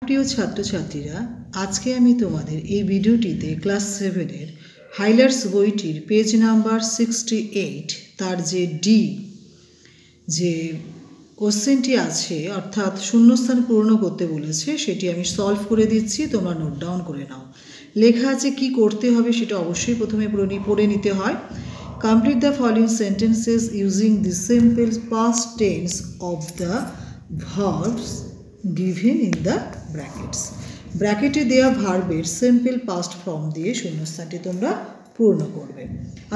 প্রিয় ছাত্রছাত্রীরা, আজকে আমি তোমাদের এই ভিডিওটিতে ক্লাস 7 এর হাইলাইটস বইটির পেজ নাম্বার 68 তার যে কোশ্চেনটি আছে অর্থাৎ শূন্যস্থান পূরণ করতে বলেছে সেটি আমি সলভ করে দিচ্ছি, তোমরা নোট ডাউন করে নাও। লেখা আছে কি করতে হবে সেটা অবশ্যই প্রথমে পড়ে নিতে হয়। Complete the following sentences using the simple past tense of the verbs given in the brackets. ব্র্যাকেটে দেওয়া ভার্বের সিম্পল পাস্ট ফর্ম দিয়ে শূন্যস্থানটি তোমরা পূর্ণ করবে।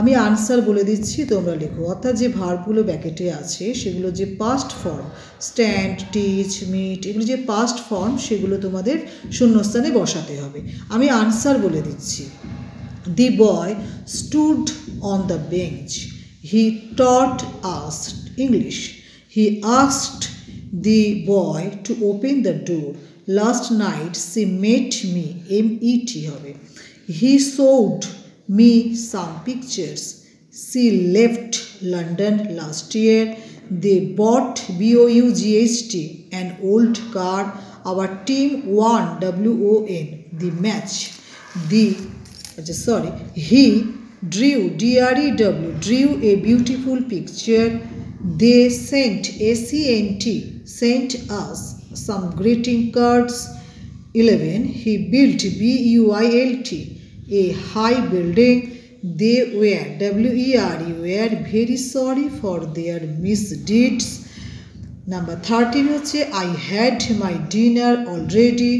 আমি আনসার বলে দিচ্ছি, তোমরা লেখো। অর্থাৎ যে ভার্বগুলো ব্র্যাকেটে আছে সেগুলো যে past form, stand, teach, meet, এগুলো যে পাস্ট ফর্ম সেগুলো তোমাদের শূন্যস্থানে বসাতে হবে। আমি আনসার বলে দিচ্ছি। The boy stood on the bench. He taught us English. He asked the boy to open the door. Last night she met me, M-E-T হবে. He showed me some pictures. She left London last year. They bought B-O-U-G-H-T, an old car. Our team won, W-O-N, the match. He drew, D-R-E-W, drew a beautiful picture. They sent, A-C-N-T, sent us some greeting cards. 11. He built, B-U-I-L-T, a high building. They were, W-E-R-E, were very sorry for their misdeeds. Number 13 হচ্ছে I had my dinner already.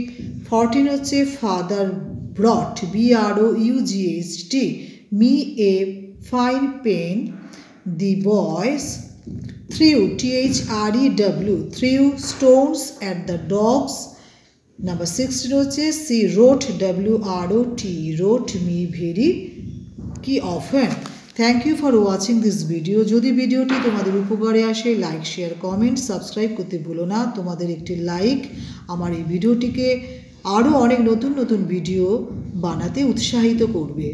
14 হচ্ছে father brought, B-R-O-U-G-H-T, me a fine pen. The boys threw, T-H-R-E-W, threw stones at the dogs. Number 16 হচ্ছে she wrote, W-R-O-T, wrote me very often. Thank you for watching this video. যদি ভিডিওটি তোমাদের উপকারে আসে, like, share, comment, subscribe করতে ভুলো না। তোমাদের একটি লাইক আমার এই ভিডিওটিকে আরও অনেক নতুন নতুন ভিডিও বানাতে উৎসাহিত করবে।